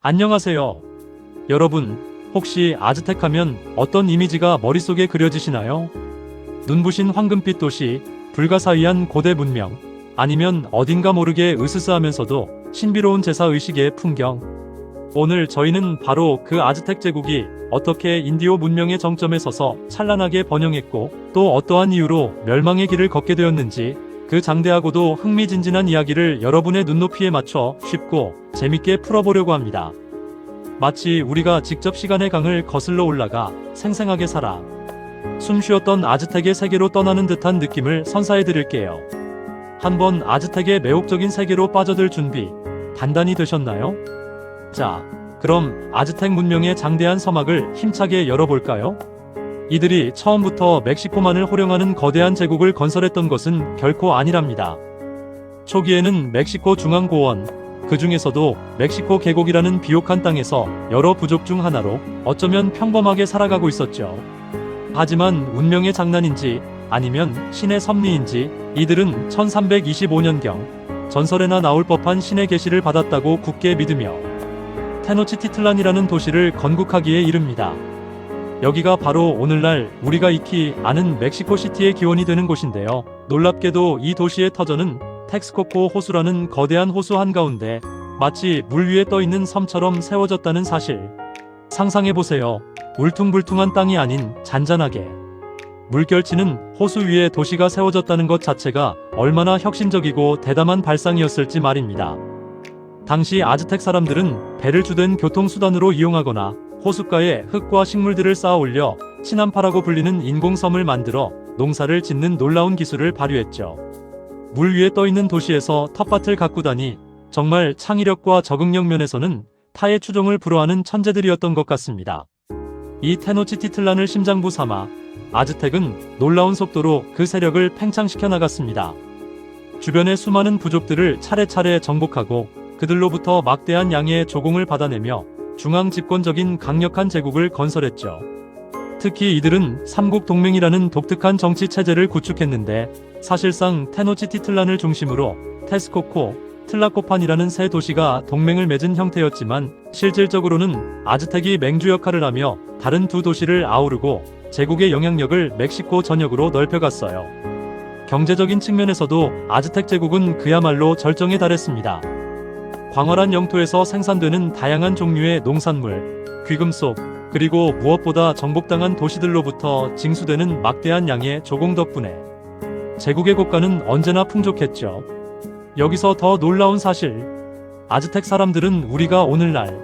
안녕하세요. 여러분, 혹시 아즈텍 하면 어떤 이미지가 머릿속에 그려지시나요? 눈부신 황금빛 도시, 불가사의한 고대 문명, 아니면 어딘가 모르게 으스스하면서도 신비로운 제사의식의 풍경. 오늘 저희는 바로 그 아즈텍 제국이 어떻게 인디오 문명의 정점에 서서 찬란하게 번영했고 또 어떠한 이유로 멸망의 길을 걷게 되었는지 그 장대하고도 흥미진진한 이야기를 여러분의 눈높이에 맞춰 쉽고 재밌게 풀어보려고 합니다. 마치 우리가 직접 시간의 강을 거슬러 올라가 생생하게 살아 숨쉬었던 아즈텍의 세계로 떠나는 듯한 느낌을 선사해드릴게요. 한번 아즈텍의 매혹적인 세계로 빠져들 준비 단단히 되셨나요? 자, 그럼 아즈텍 문명의 장대한 서막을 힘차게 열어볼까요? 이들이 처음부터 멕시코만을 호령하는 거대한 제국을 건설했던 것은 결코 아니랍니다. 초기에는 멕시코 중앙고원, 그 중에서도 멕시코 계곡이라는 비옥한 땅에서 여러 부족 중 하나로 어쩌면 평범하게 살아가고 있었죠. 하지만 운명의 장난인지 아니면 신의 섭리인지 이들은 1325년경 전설에나 나올 법한 신의 계시를 받았다고 굳게 믿으며 테노치티틀란이라는 도시를 건국하기에 이릅니다. 여기가 바로 오늘날 우리가 익히 아는 멕시코시티의 기원이 되는 곳인데요. 놀랍게도 이 도시의 터전은 텍스코코 호수라는 거대한 호수 한가운데 마치 물 위에 떠있는 섬처럼 세워졌다는 사실. 상상해보세요. 울퉁불퉁한 땅이 아닌 잔잔하게 물결치는 호수 위에 도시가 세워졌다는 것 자체가 얼마나 혁신적이고 대담한 발상이었을지 말입니다. 당시 아즈텍 사람들은 배를 주된 교통수단으로 이용하거나 호숫가에 흙과 식물들을 쌓아 올려 치남파라고 불리는 인공섬을 만들어 농사를 짓는 놀라운 기술을 발휘했죠. 물 위에 떠있는 도시에서 텃밭을 가꾸다니 정말 창의력과 적응력 면에서는 타의 추종을 불허하는 천재들이었던 것 같습니다. 이 테노치티틀란을 심장부 삼아 아즈텍은 놀라운 속도로 그 세력을 팽창시켜 나갔습니다. 주변의 수많은 부족들을 차례차례 정복하고 그들로부터 막대한 양의 조공을 받아내며 중앙 집권적인 강력한 제국을 건설했죠. 특히 이들은 삼국 동맹이라는 독특한 정치 체제를 구축했는데 사실상 테노치티틀란을 중심으로 테스코코, 틀라코판이라는 세 도시가 동맹을 맺은 형태였지만 실질적으로는 아즈텍이 맹주 역할을 하며 다른 두 도시를 아우르고 제국의 영향력을 멕시코 전역으로 넓혀갔어요. 경제적인 측면에서도 아즈텍 제국은 그야말로 절정에 달했습니다. 광활한 영토에서 생산되는 다양한 종류의 농산물, 귀금속, 그리고 무엇보다 정복당한 도시들로부터 징수되는 막대한 양의 조공 덕분에 제국의 국가는 언제나 풍족했죠. 여기서 더 놀라운 사실, 아즈텍 사람들은 우리가 오늘날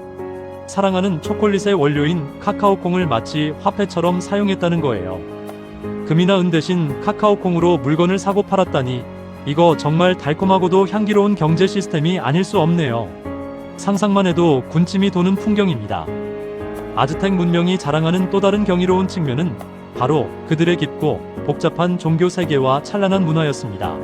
사랑하는 초콜릿의 원료인 카카오콩을 마치 화폐처럼 사용했다는 거예요. 금이나 은 대신 카카오콩으로 물건을 사고 팔았다니 이거 정말 달콤하고도 향기로운 경제 시스템이 아닐 수 없네요. 상상만 해도 군침이 도는 풍경입니다. 아즈텍 문명이 자랑하는 또 다른 경이로운 측면은 바로 그들의 깊고 복잡한 종교 세계와 찬란한 문화였습니다.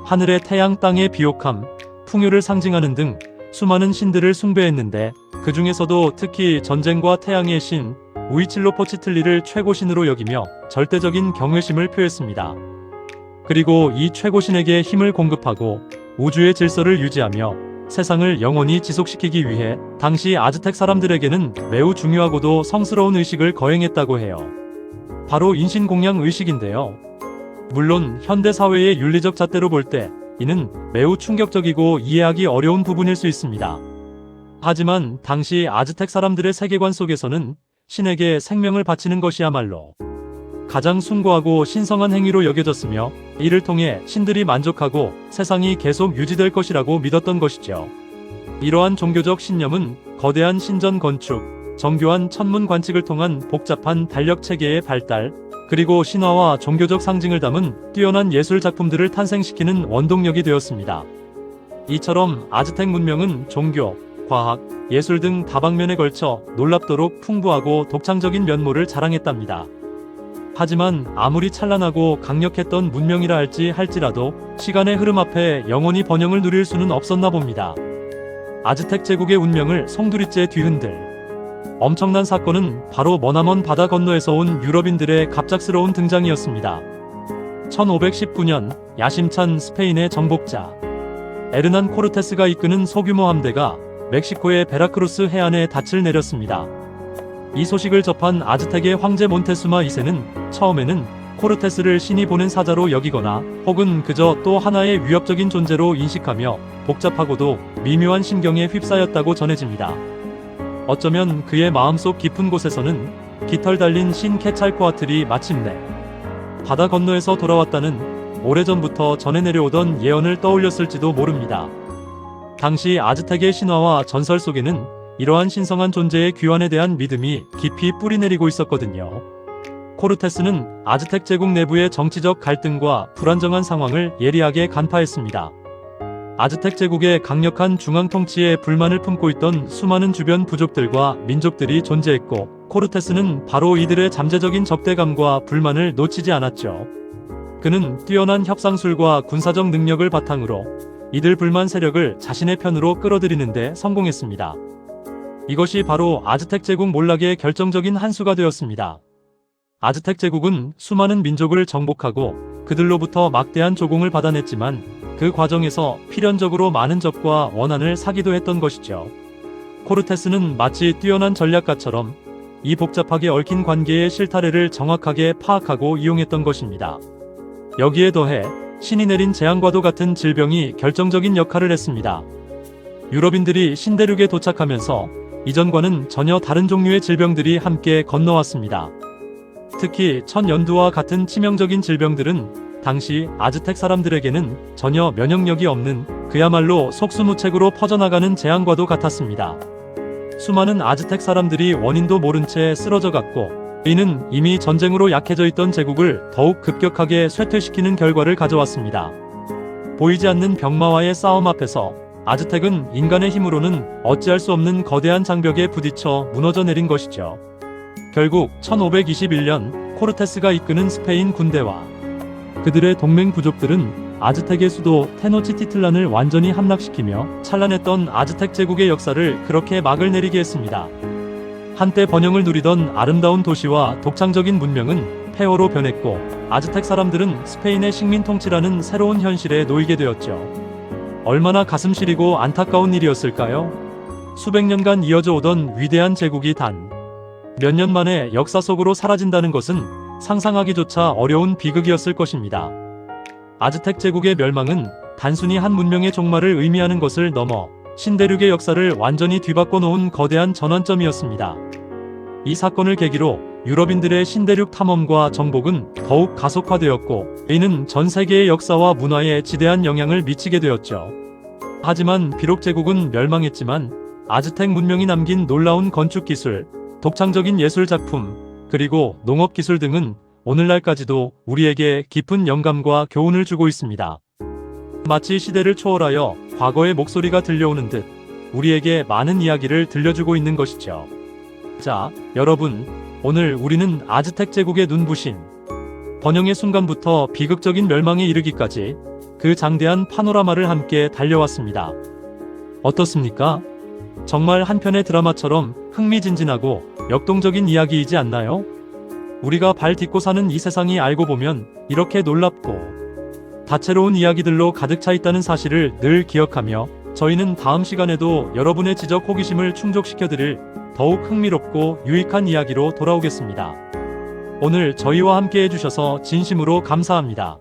하늘의 태양, 땅의 비옥함, 풍요를 상징하는 등 수많은 신들을 숭배했는데 그 중에서도 특히 전쟁과 태양의 신 우이칠로포치틀리를 최고신으로 여기며 절대적인 경외심을 표했습니다. 그리고 이 최고신에게 힘을 공급하고 우주의 질서를 유지하며 세상을 영원히 지속시키기 위해 당시 아즈텍 사람들에게는 매우 중요하고도 성스러운 의식을 거행했다고 해요. 바로 인신공양 의식인데요. 물론 현대 사회의 윤리적 잣대로 볼 때 이는 매우 충격적이고 이해하기 어려운 부분일 수 있습니다. 하지만 당시 아즈텍 사람들의 세계관 속에서는 신에게 생명을 바치는 것이야말로 가장 숭고하고 신성한 행위로 여겨졌으며 이를 통해 신들이 만족하고 세상이 계속 유지될 것이라고 믿었던 것이죠. 이러한 종교적 신념은 거대한 신전 건축, 정교한 천문 관측을 통한 복잡한 달력 체계의 발달, 그리고 신화와 종교적 상징을 담은 뛰어난 예술 작품들을 탄생시키는 원동력이 되었습니다. 이처럼 아즈텍 문명은 종교, 과학, 예술 등 다방면에 걸쳐 놀랍도록 풍부하고 독창적인 면모를 자랑했답니다. 하지만 아무리 찬란하고 강력했던 문명이라 할지라도 시간의 흐름 앞에 영원히 번영을 누릴 수는 없었나 봅니다. 아즈텍 제국의 운명을 송두리째 뒤흔들 엄청난 사건은 바로 머나먼 바다 건너에서 온 유럽인들의 갑작스러운 등장이었습니다. 1519년 야심찬 스페인의 정복자 에르난 코르테스가 이끄는 소규모 함대가 멕시코의 베라크루스 해안에 닻을 내렸습니다. 이 소식을 접한 아즈텍의 황제 몬테수마 2세는 처음에는 코르테스를 신이 보낸 사자로 여기거나 혹은 그저 또 하나의 위협적인 존재로 인식하며 복잡하고도 미묘한 신경에 휩싸였다고 전해집니다. 어쩌면 그의 마음속 깊은 곳에서는 깃털 달린 신 케찰코아틀이 마침내 바다 건너에서 돌아왔다는 오래전부터 전해 내려오던 예언을 떠올렸을지도 모릅니다. 당시 아즈텍의 신화와 전설 속에는 이러한 신성한 존재의 귀환에 대한 믿음이 깊이 뿌리내리고 있었거든요. 코르테스는 아즈텍 제국 내부의 정치적 갈등과 불안정한 상황을 예리하게 간파했습니다. 아즈텍 제국의 강력한 중앙 통치에 불만을 품고 있던 수많은 주변 부족들과 민족들이 존재했고, 코르테스는 바로 이들의 잠재적인 적대감과 불만을 놓치지 않았죠. 그는 뛰어난 협상술과 군사적 능력을 바탕으로 이들 불만 세력을 자신의 편으로 끌어들이는 데 성공했습니다. 이것이 바로 아즈텍 제국 몰락의 결정적인 한 수가 되었습니다. 아즈텍 제국은 수많은 민족을 정복하고 그들로부터 막대한 조공을 받아냈지만 그 과정에서 필연적으로 많은 적과 원한을 사기도 했던 것이죠. 코르테스는 마치 뛰어난 전략가처럼 이 복잡하게 얽힌 관계의 실타래를 정확하게 파악하고 이용했던 것입니다. 여기에 더해 신이 내린 재앙과도 같은 질병이 결정적인 역할을 했습니다. 유럽인들이 신대륙에 도착하면서 이전과는 전혀 다른 종류의 질병들이 함께 건너왔습니다. 특히 천연두와 같은 치명적인 질병들은 당시 아즈텍 사람들에게는 전혀 면역력이 없는 그야말로 속수무책으로 퍼져나가는 재앙과도 같았습니다. 수많은 아즈텍 사람들이 원인도 모른 채 쓰러져갔고, 이는 이미 전쟁으로 약해져 있던 제국을 더욱 급격하게 쇠퇴시키는 결과를 가져왔습니다. 보이지 않는 병마와의 싸움 앞에서 아즈텍은 인간의 힘으로는 어찌할 수 없는 거대한 장벽에 부딪혀 무너져 내린 것이죠. 결국 1521년 코르테스가 이끄는 스페인 군대와 그들의 동맹 부족들은 아즈텍의 수도 테노치티틀란을 완전히 함락시키며 찬란했던 아즈텍 제국의 역사를 그렇게 막을 내리게 했습니다. 한때 번영을 누리던 아름다운 도시와 독창적인 문명은 폐허로 변했고, 아즈텍 사람들은 스페인의 식민 통치라는 새로운 현실에 놓이게 되었죠. 얼마나 가슴 시리고 안타까운 일이었을까요? 수백 년간 이어져 오던 위대한 제국이 단 몇 년 만에 역사 속으로 사라진다는 것은 상상하기조차 어려운 비극이었을 것입니다. 아즈텍 제국의 멸망은 단순히 한 문명의 종말을 의미하는 것을 넘어 신대륙의 역사를 완전히 뒤바꿔 놓은 거대한 전환점이었습니다. 이 사건을 계기로 유럽인들의 신대륙 탐험과 정복은 더욱 가속화되었고, 이는 전 세계의 역사와 문화에 지대한 영향을 미치게 되었죠. 하지만 비록 제국은 멸망했지만 아즈텍 문명이 남긴 놀라운 건축 기술, 독창적인 예술 작품, 그리고 농업 기술 등은 오늘날까지도 우리에게 깊은 영감과 교훈을 주고 있습니다. 마치 시대를 초월하여 과거의 목소리가 들려오는 듯 우리에게 많은 이야기를 들려주고 있는 것이죠. 자, 여러분, 오늘 우리는 아즈텍 제국의 눈부신 번영의 순간부터 비극적인 멸망에 이르기까지 그 장대한 파노라마를 함께 달려왔습니다. 어떻습니까? 정말 한편의 드라마처럼 흥미진진하고 역동적인 이야기이지 않나요? 우리가 발 딛고 사는 이 세상이 알고 보면 이렇게 놀랍고 다채로운 이야기들로 가득 차 있다는 사실을 늘 기억하며, 저희는 다음 시간에도 여러분의 지적 호기심을 충족시켜드릴 더욱 흥미롭고 유익한 이야기로 돌아오겠습니다. 오늘 저희와 함께 해주셔서 진심으로 감사합니다.